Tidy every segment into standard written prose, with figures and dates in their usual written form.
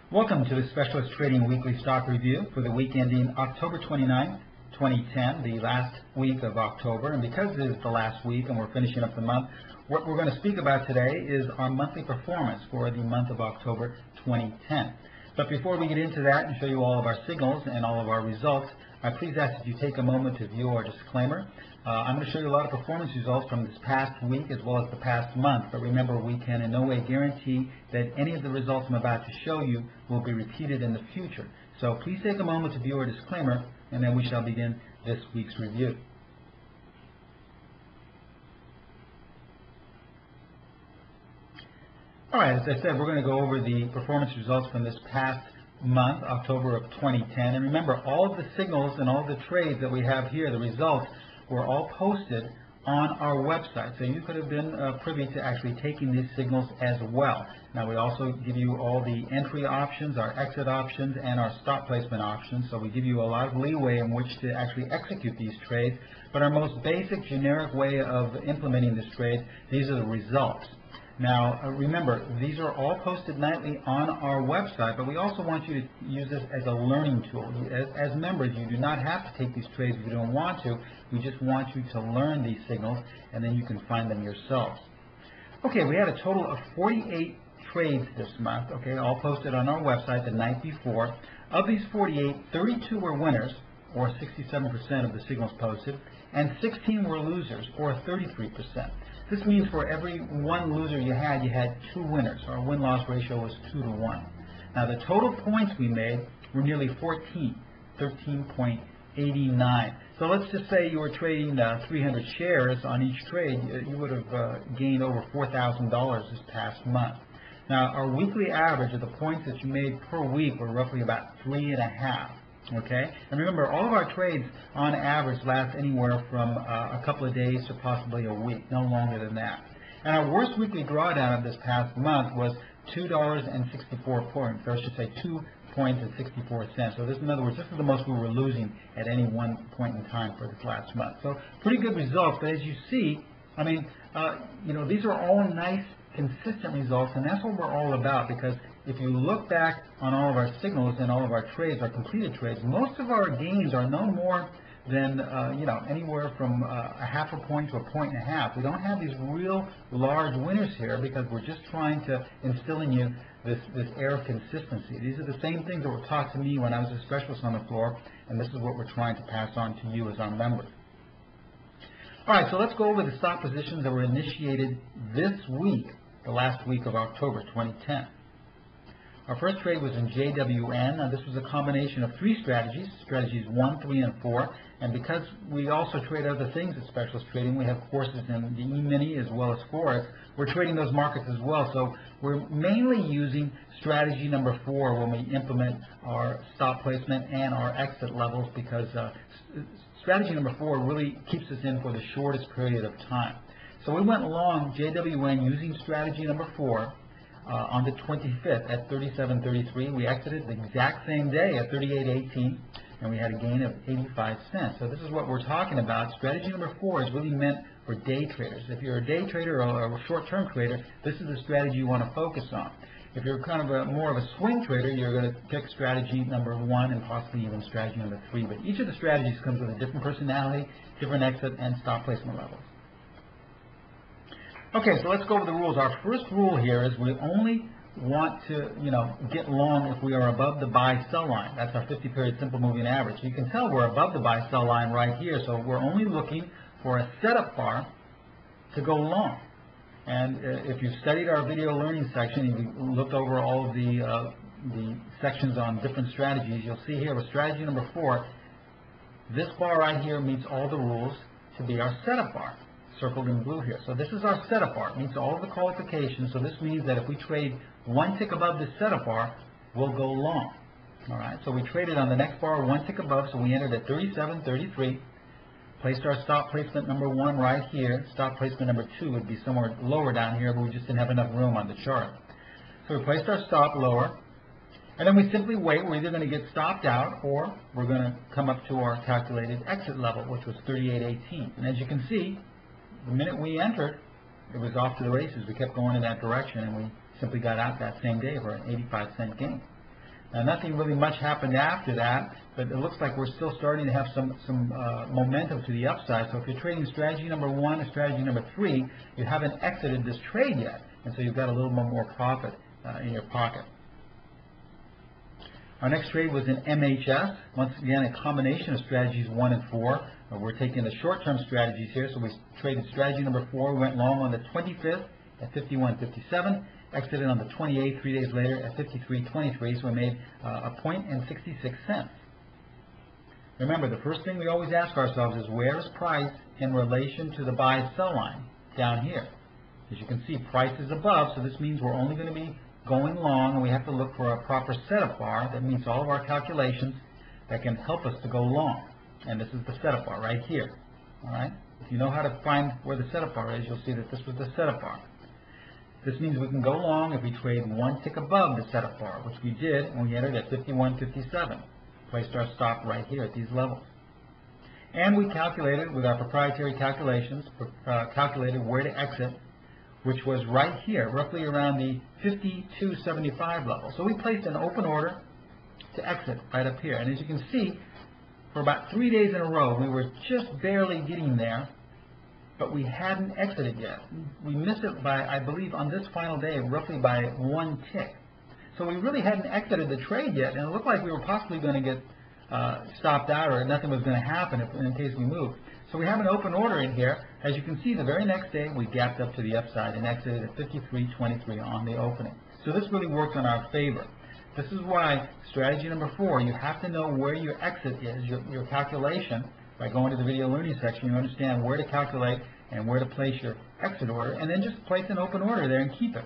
Welcome to the Specialist Trading Weekly Stock Review for the week ending October 29, 2010, the last week of October. And because it is the last week and we're finishing up the month, what we're going to speak about today is our monthly performance for the month of October 2010. But before we get into that and show you all of our signals and all of our results, I please ask that you take a moment to view our disclaimer. I'm going to show you a lot of performance results from this past week as well as the past month, but remember, we can in no way guarantee that any of the results I'm about to show you will be repeated in the future. So please take a moment to view our disclaimer, and then we shall begin this week's review. All right, as I said, we're going to go over the performance results from this past month, October of 2010. And remember, all of the signals and all the trades that we have here, the results, were all posted on our website. So you could have been privy to actually taking these signals as well. Now, we also give you all the entry options, our exit options, and our stop placement options. So we give you a lot of leeway in which to actually execute these trades. But our most basic generic way of implementing this trade, these are the results. Now, remember, these are all posted nightly on our website, but we also want you to use this as a learning tool. As members, you do not have to take these trades if you don't want to. We just want you to learn these signals, and then you can find them yourselves. Okay, we had a total of 48 trades this month, okay, all posted on our website the night before. Of these 48, 32 were winners, or 67% of the signals posted, and 16 were losers, or 33%. This means for every one loser you had 2 winners. Our win-loss ratio was 2 to 1. Now, the total points we made were nearly 13.89. So let's just say you were trading 300 shares on each trade. You would have gained over $4,000 this past month. Now, our weekly average of the points that you made per week were roughly about 3.5. Okay, and remember, all of our trades on average last anywhere from a couple of days to possibly a week, no longer than that. And our worst weekly drawdown of this past month was $2.64 points, or I should say 2 points and 64 cents. So this, in other words, this is the most we were losing at any one point in time for this last month. So pretty good results. But as you see, I mean, these are all nice, consistent results, and that's what we're all about, because if you look back on all of our signals and all of our trades, our completed trades, most of our gains are no more than anywhere from a half a point to a point and a half. We don't have these real large winners here because we're just trying to instill in you this air of consistency. These are the same things that were taught to me when I was a specialist on the floor, and this is what we're trying to pass on to you as our members. All right, so let's go over the stock positions that were initiated this week, the last week of October 2010. Our first trade was in JWN. Now, this was a combination of 3 strategies, strategies 1, 3, and 4. And because we also trade other things at Specialist Trading, we have courses in the E-mini as well as Forex. We're trading those markets as well. So we're mainly using strategy number 4 when we implement our stop placement and our exit levels, because strategy number 4 really keeps us in for the shortest period of time. So we went long JWN using strategy number 4. On the 25th at 37.33. We exited the exact same day at 38.18, and we had a gain of 85 cents. So this is what we're talking about. Strategy number 4 is really meant for day traders. If you're a day trader or a short-term trader, this is the strategy you want to focus on. If you're kind of more of a swing trader, you're going to pick strategy number 1 and possibly even strategy number 3. But each of the strategies comes with a different personality, different exit, and stop placement levels. Okay, so let's go over the rules. Our first rule here is we only want to, get long if we are above the buy-sell line. That's our 50-period simple moving average. You can tell we're above the buy-sell line right here, so we're only looking for a setup bar to go long. And if you've studied our video learning section, if you looked over all of the sections on different strategies, you'll see here with strategy number 4, this bar right here meets all the rules to be our setup bar, circled in blue here. So this is our setup bar. It meets all of the qualifications. So this means that if we trade 1 tick above this setup bar, we'll go long. All right. So we traded on the next bar 1 tick above. So we entered at 37.33. Placed our stop placement number 1 right here. Stop placement number 2 would be somewhere lower down here, but we just didn't have enough room on the chart. So we placed our stop lower, and then we simply wait. We're either going to get stopped out, or we're going to come up to our calculated exit level, which was 38.18. And as you can see, the minute we entered, it was off to the races. We kept going in that direction, and we simply got out that same day for an 85-cent gain. Nothing really much happened after that, but it looks like we're still starting to have some momentum to the upside. So if you're trading strategy number 1 and strategy number 3, you haven't exited this trade yet, and so you've got a little bit more profit in your pocket. Our next trade was in MHS. Once again, a combination of strategies 1 and 4. We're taking the short-term strategies here, so we traded strategy number 4. We went long on the 25th at 51.57, exited on the 28th, 3 days later at 53.23, so we made a point and 66 cents. Remember, the first thing we always ask ourselves is, where is price in relation to the buy-sell line down here? As you can see, price is above, so this means we're only going to be going long, and we have to look for a proper setup bar that meets all of our calculations that can help us to go long. And this is the setup bar right here. All right? If you know how to find where the setup bar is, you'll see that this was the setup bar. This means we can go long if we trade one tick above the setup bar, which we did, and we entered at 51.57. Placed our stop right here at these levels. And we calculated with our proprietary calculations, calculated where to exit, which was right here, roughly around the 52.75 level. So we placed an open order to exit right up here. And as you can see, for about 3 days in a row, we were just barely getting there, but we hadn't exited yet. We missed it by, I believe, on this final day, roughly by 1 tick. So we really hadn't exited the trade yet, and it looked like we were possibly going to get stopped out, or nothing was going to happen in case we moved. So we have an open order in here. As you can see, the very next day, we gapped up to the upside and exited at 53.23 on the opening. So this really worked in our favor. This is why strategy number 4, you have to know where your exit is, your calculation. By going to the video learning section, you understand where to calculate and where to place your exit order, and then just place an open order there and keep it.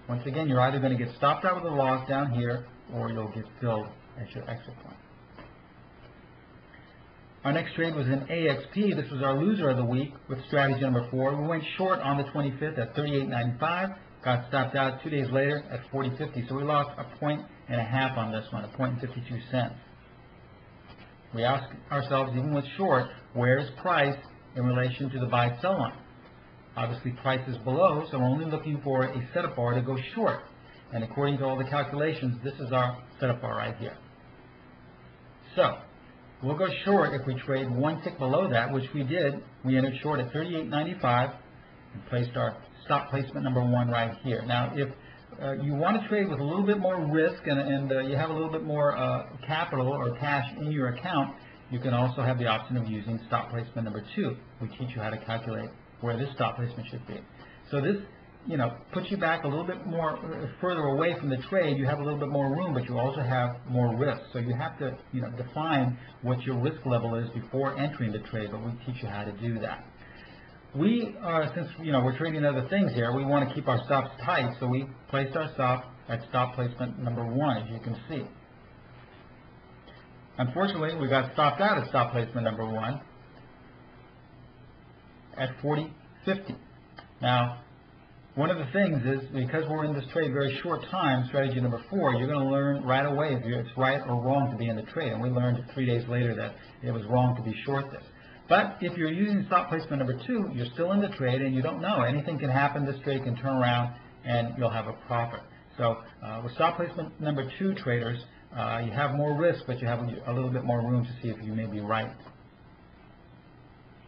Once again, you're either going to get stopped out with a loss down here, or you'll get filled at your exit point. Our next trade was in AXP. This was our loser of the week with strategy number 4. We went short on the 25th at 38.95. Got stopped out 2 days later at 40.50. So we lost a point and a half on this one, a point and 52 cents. We ask ourselves, even with short, where is price in relation to the buy-sell line? Obviously, price is below, so we're only looking for a setup bar to go short. And according to all the calculations, this is our setup bar right here. So we'll go short if we trade 1 tick below that, which we did. We entered short at 38.95 and placed our stop placement number 1 right here. Now, if you want to trade with a little bit more risk and you have a little bit more capital or cash in your account, you can also have the option of using stop placement number 2. We teach you how to calculate where this stop placement should be. So this, puts you back a little bit more further away from the trade. You have a little bit more room, but you also have more risk. So you have to, define what your risk level is before entering the trade, but we teach you how to do that. We, since we're trading other things here, we want to keep our stops tight, so we placed our stop at stop placement number 1, as you can see. Unfortunately, we got stopped out at stop placement number 1 at 40.50. Now, one of the things is, because we're in this trade very short time, strategy number 4, you're going to learn right away if it's right or wrong to be in the trade. And we learned 3 days later that it was wrong to be short this. But if you're using stop placement number 2, you're still in the trade and you don't know. Anything can happen. This trade can turn around and you'll have a profit. So with stop placement number 2 traders, you have more risk, but you have a little bit more room to see if you may be right